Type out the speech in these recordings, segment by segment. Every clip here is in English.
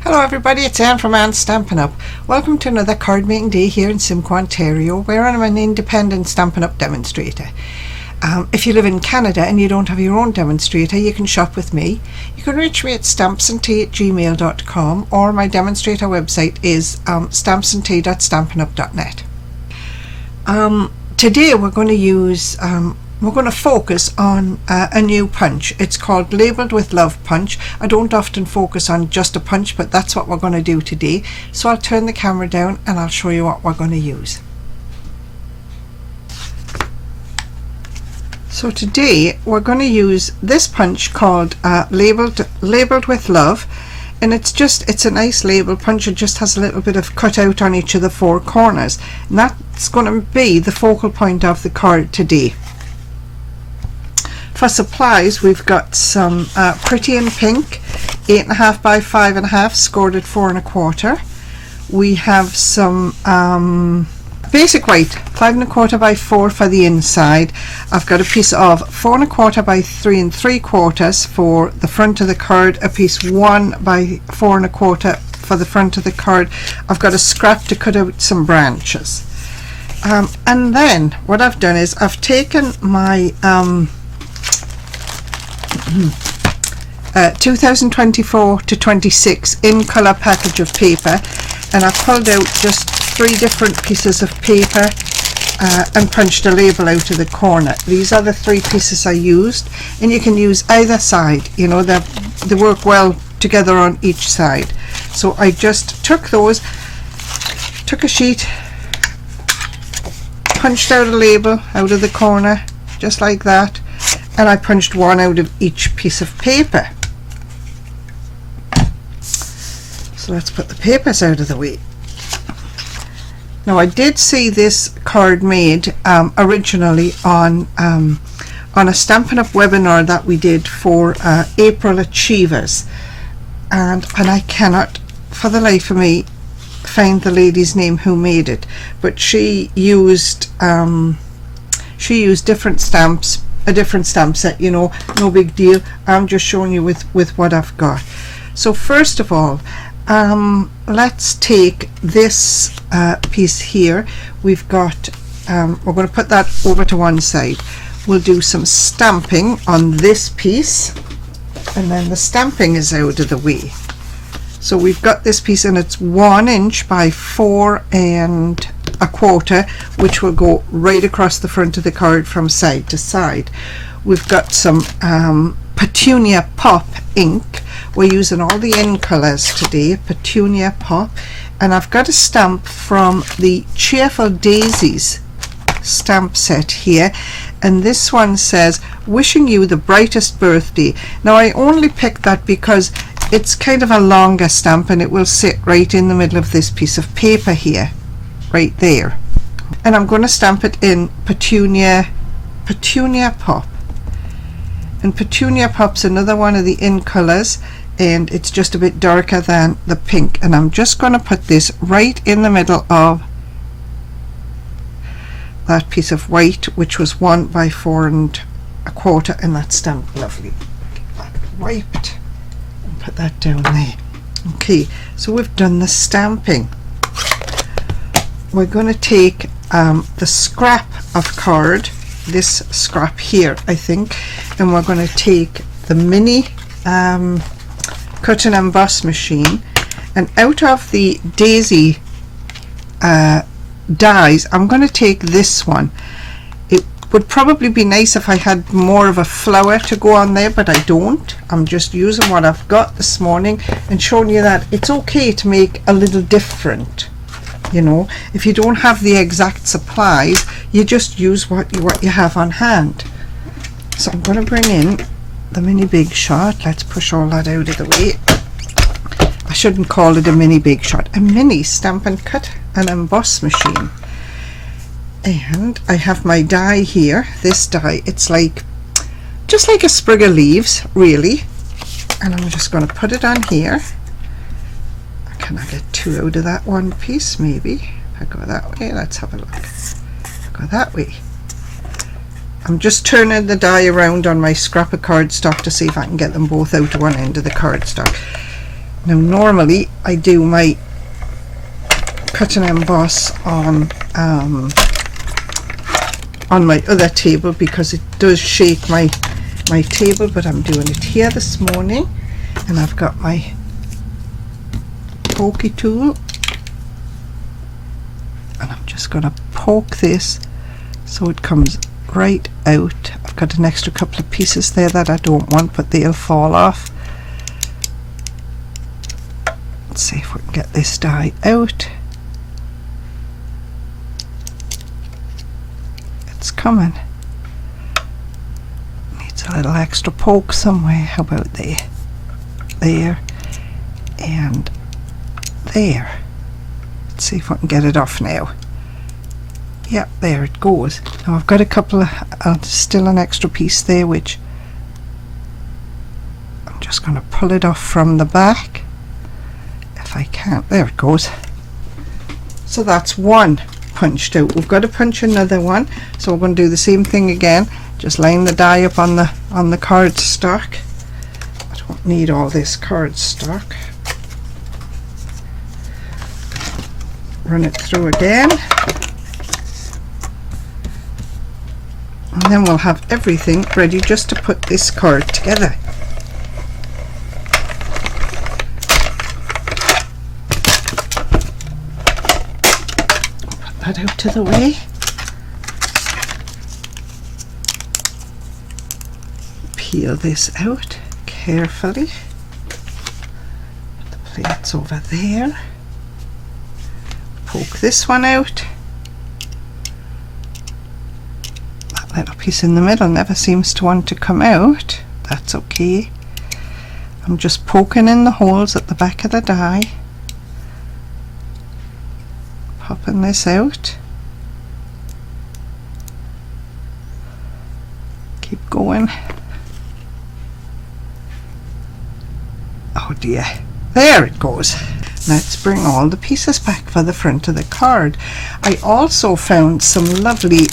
Hello everybody, it's Anne from Anne's Stampin' Up. Welcome to another card making day here in Simcoe, Ontario, where I'm an independent Stampin' Up demonstrator. If you live in Canada and you don't have your own demonstrator, you can shop with me. You can reach me at stampsntea@gmail.com, or my demonstrator website is stampsntea.stampinup.net. Today we're going to focus on a new punch. It's called Labelled with Love punch. I don't often focus on just a punch, but that's what we're going to do today. So I'll turn the camera down and I'll show you what we're going to use. So today we're going to use this punch called Labelled with Love, and it's a nice label punch. It just has a little bit of cut out on each of the four corners, and that's going to be the focal point of the card today. For supplies, we've got some Pretty in Pink 8.5 by 5.5 scored at 4 1/4. We have some Basic White 5 1/4 by 4 for the inside. I've got a piece of 4 1/4 by 3 3/4 for the front of the card, a piece 1 by 4 1/4 for the front of the card. I've got a scrap to cut out some branches. And then what I've done is I've taken my 2024 to 26 in colour package of paper, and I pulled out just 3 different pieces of paper and punched a label out of the corner. These are the 3 pieces I used, and you can use either side, you know, they work well together on each side. So I just took a sheet, punched out a label out of the corner just like that, and I punched one out of each piece of paper. So let's put the papers out of the way. Now I did see this card made originally on a Stampin' Up webinar that we did for April Achievers, and I cannot for the life of me find the lady's name who made it, but she used different stamps, a different stamp set, you know, no big deal. I'm just showing you with what I've got. So first of all, let's take this piece here. We've got we're going to put that over to one side. We'll do some stamping on this piece, and then the stamping is out of the way. So we've got this piece, and it's 1 inch by 4 1/4, which will go right across the front of the card from side to side. We've got some Petunia Pop ink. We're using all the in colours today, Petunia Pop, and I've got a stamp from the Cheerful Daisies stamp set here, and this one says, "Wishing you the brightest birthday." Now I only picked that because it's kind of a longer stamp, and it will sit right in the middle of this piece of paper here, right there. And I'm going to stamp it in Petunia Pop. And Petunia Pop's another one of the in colours, and it's just a bit darker than the pink. And I'm just going to put this right in the middle of that piece of white, which was 1 by 4 1/4, and that's stamped lovely. Get that wiped and put that down there. Okay, so we've done the stamping. We're going to take the scrap of card, this scrap here I think, and we're going to take the mini cut and emboss machine, and out of the daisy dies I'm going to take this one. It would probably be nice if I had more of a flower to go on there, but I don't. I'm just using what I've got this morning and showing you that it's okay to make a little different. You know, if you don't have the exact supplies, you just use what you have on hand. So I'm going to bring in the mini Big Shot. Let's push all that out of the way. I shouldn't call it a mini Big Shot, a mini stamp and cut and emboss machine. And I have my die here. This die, it's like just like a sprig of leaves really, and I'm just going to put it on here. Can I get 2 out of that one piece? Maybe. If I go that way, let's have a look. Go that way. I'm just turning the die around on my scrap of cardstock to see if I can get them both out to one end of the cardstock. Now normally I do my cut and emboss on my other table because it does shake my table, but I'm doing it here this morning, and I've got my pokey tool, and I'm just going to poke this so it comes right out. I've got an extra couple of pieces there that I don't want, but they'll fall off. Let's see if we can get this die out. It's coming. Needs a little extra poke somewhere. How about there? There and there. Let's see if I can get it off now. Yep, there it goes. Now I've got a couple of still an extra piece there, which I'm just going to pull it off from the back if I can. There it goes. So that's one punched out. We've got to punch another one, so we're going to do the same thing again. Just line the die up on the cardstock. I don't need all this cardstock. Run it through again, and then we'll have everything ready just to put this card together. Put that out of the way. Peel this out carefully. Put the plates over there. Poke this one out. That little piece in the middle never seems to want to come out. That's okay. I'm just poking in the holes at the back of the die. Popping this out. Keep going. Oh dear. There it goes. Let's bring all the pieces back for the front of the card. I also found some lovely,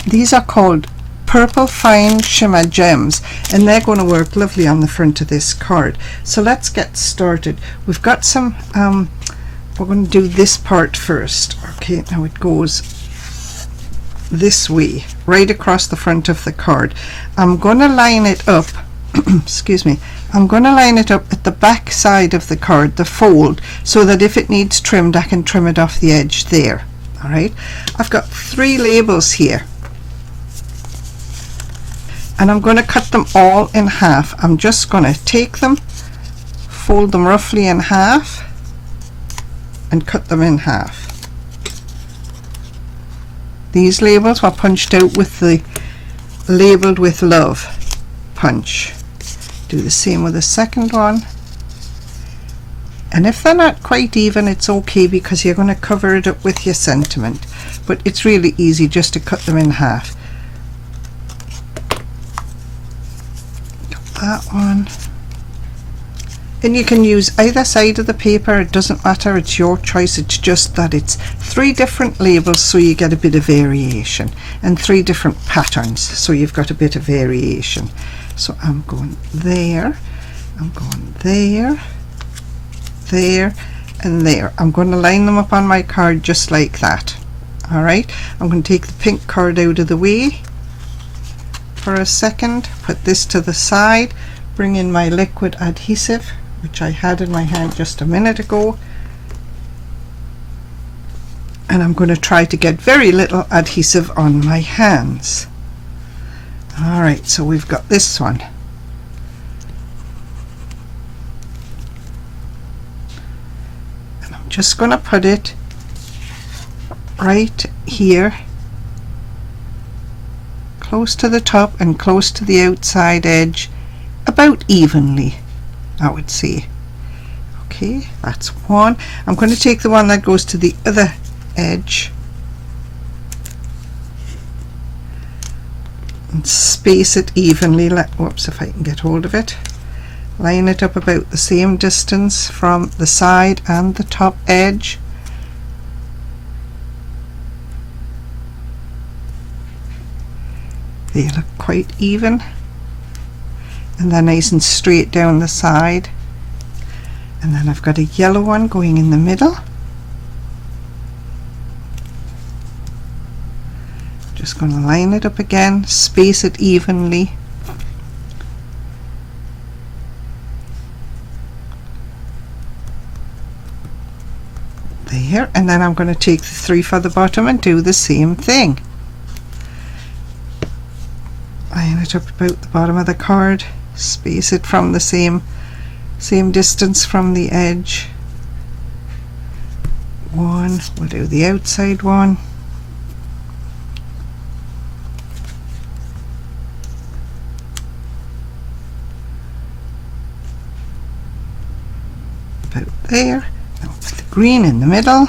these are called Purple Fine Shimmer Gems, and they're going to work lovely on the front of this card. So let's get started. We've got some, we're going to do this part first. Okay, now it goes this way, right across the front of the card. I'm going to line it up, excuse me, I'm going to line it up at the back side of the card, the fold, so that if it needs trimmed I can trim it off the edge there. Alright, I've got 3 labels here, and I'm going to cut them all in half. I'm just going to take them, fold them roughly in half, and cut them in half. These labels were punched out with the labeled with love punch. Do the same with the second one, and if they're not quite even, it's okay because you're going to cover it up with your sentiment, but it's really easy just to cut them in half. Got that one, and you can use either side of the paper, it doesn't matter, it's your choice. It's just that it's 3 different labels, so you get a bit of variation, and 3 different patterns, so you've got a bit of variation. So I'm going there, I'm going there, there, and there. I'm going to line them up on my card just like that. Alright, I'm going to take the pink card out of the way for a second, put this to the side, bring in my liquid adhesive, which I had in my hand just a minute ago, and I'm going to try to get very little adhesive on my hands. Alright, so we've got this one. And I'm just going to put it right here, close to the top and close to the outside edge, about evenly, I would say. Okay, that's one. I'm going to take the one that goes to the other edge and space it evenly. Whoops, if I can get hold of it. Line it up about the same distance from the side and the top edge. They look quite even, and they're nice and straight down the side. and then I've got a yellow one going in the middle. Just going to line it up again, space it evenly. There, and then I'm going to take the 3 for the bottom and do the same thing. Line it up about the bottom of the card, space it from the same distance from the edge. One, we'll do the outside one. About there. Now put the green in the middle.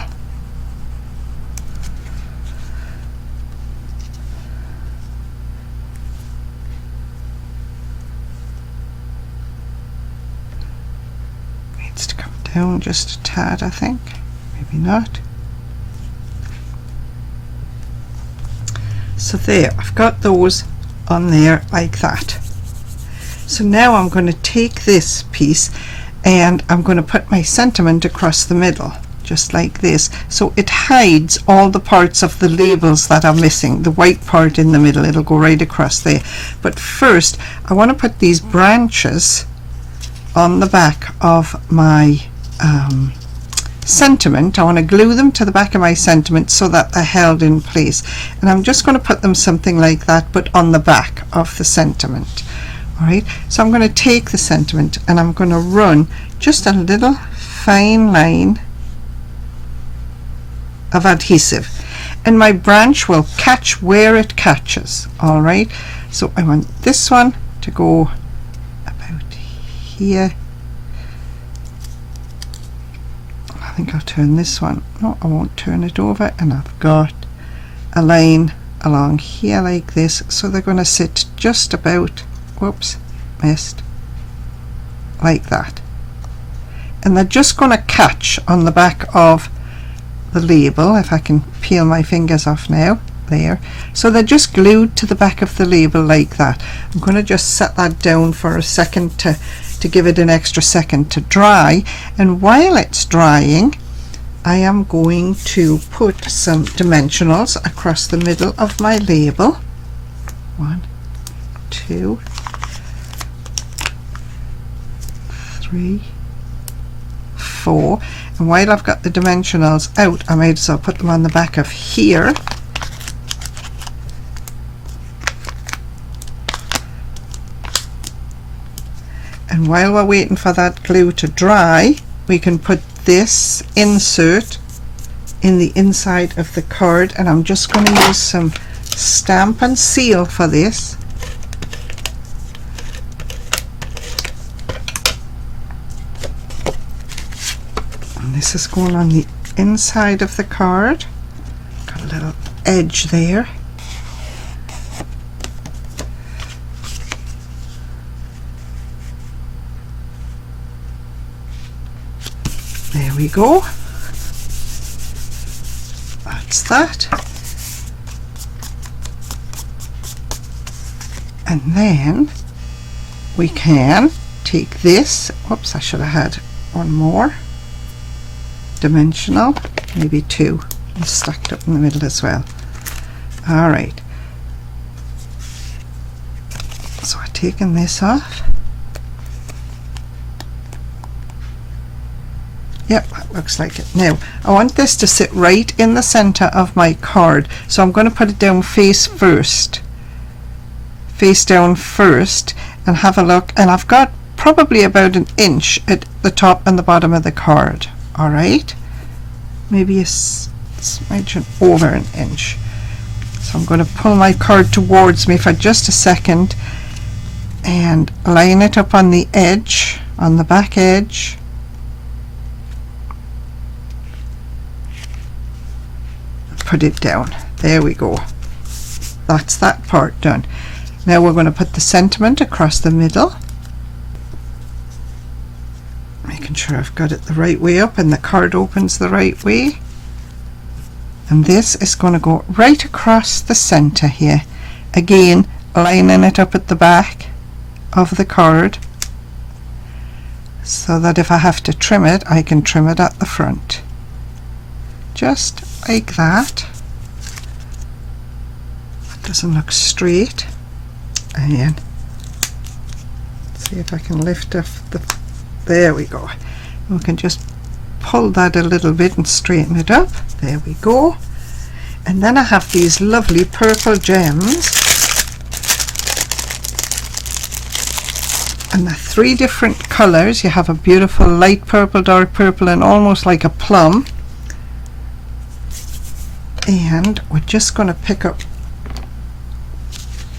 Needs to come down just a tad, I think. Maybe not. So there, I've got those on there like that. So now I'm going to take this piece and I'm going to put my sentiment across the middle, just like this, so it hides all the parts of the labels that are missing. The white part in the middle, it'll go right across there. But first I want to put these branches on the back of my sentiment. I want to glue them to the back of my sentiment so that they're held in place, and I'm just going to put them something like that, but on the back of the sentiment. Alright, so I'm going to take the sentiment and I'm going to run just a little fine line of adhesive, and my branch will catch where it catches. Alright, so I want this one to go about here. I think I'll turn this one. No, I won't turn it over, and I've got a line along here like this, so they're going to sit just about, whoops, missed, like that, and they're just going to catch on the back of the label. If I can peel my fingers off now, there, so they're just glued to the back of the label like that. I'm going to just set that down for a second to give it an extra second to dry, and while it's drying I am going to put some dimensionals across the middle of my label. 1, 2, 3, 4, and while I've got the dimensionals out, I might as well put them on the back of here. And while we're waiting for that glue to dry, we can put this insert in the inside of the card, and I'm just going to use some stamp and seal for this. And this is going on the inside of the card. Got a little edge there. There we go. That's that. And then we can take this, whoops, I should have had one more dimensional, maybe 2, and stacked up in the middle as well. Alright, so I've taken this off. Yep, that looks like it. Now I want this to sit right in the center of my card, so I'm going to put it down face down first, and have a look, and I've got probably about an inch at the top and the bottom of the card. Alright, maybe a smidgen over an inch. So I'm going to pull my card towards me for just a second and line it up on the edge, on the back edge. Put it down. There we go. That's that part done. Now we're going to put the sentiment across the middle, making sure I've got it the right way up and the card opens the right way, and this is going to go right across the center here, again lining it up at the back of the card. so that if I have to trim it, I can trim it at the front. Just like that. That doesn't look straight. And see if I can lift off the, there we go. We can just pull that a little bit and straighten it up. There we go. And then I have these lovely purple gems, and the 3 different colors. You have a beautiful light purple, dark purple, and almost like a plum. And we're just going to pick up,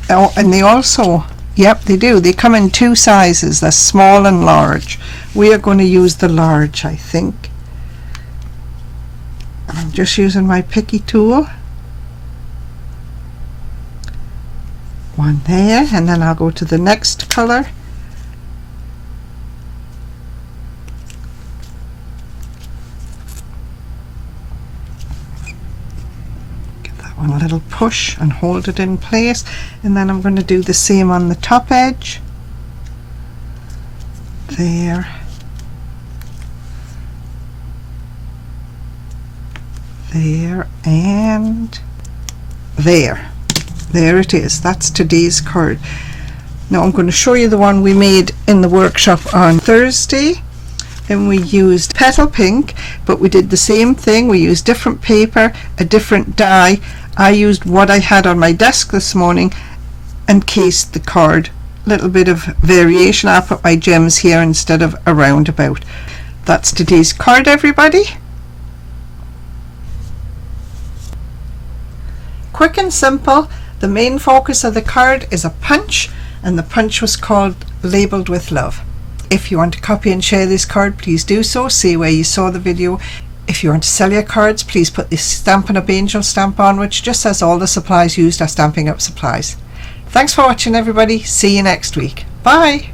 oh, and they also, yep, they do, they come in 2 sizes, the small and large. We are going to use the large, I think. I'm just using my picky tool. One there, and then I'll go to the next color. Give that one a little push and hold it in place, and then I'm going to do the same on the top edge. There. There and there. There it is. That's today's card. Now I'm going to show you the one we made in the workshop on Thursday, and we used petal pink, but we did the same thing. We used different paper, a different die. I used what I had on my desk this morning and cased the card. Little bit of variation. I put my gems here instead of a roundabout. That's today's card, everybody. Quick and simple. The main focus of the card is a punch, and the punch was called Labeled with Love. If you want to copy and share this card, please do so. Say where you saw the video. If you want to sell your cards, please put the Stampin' Up Angel stamp on, which just says all the supplies used are Stampin' Up supplies. Thanks for watching, everybody. See you next week. Bye.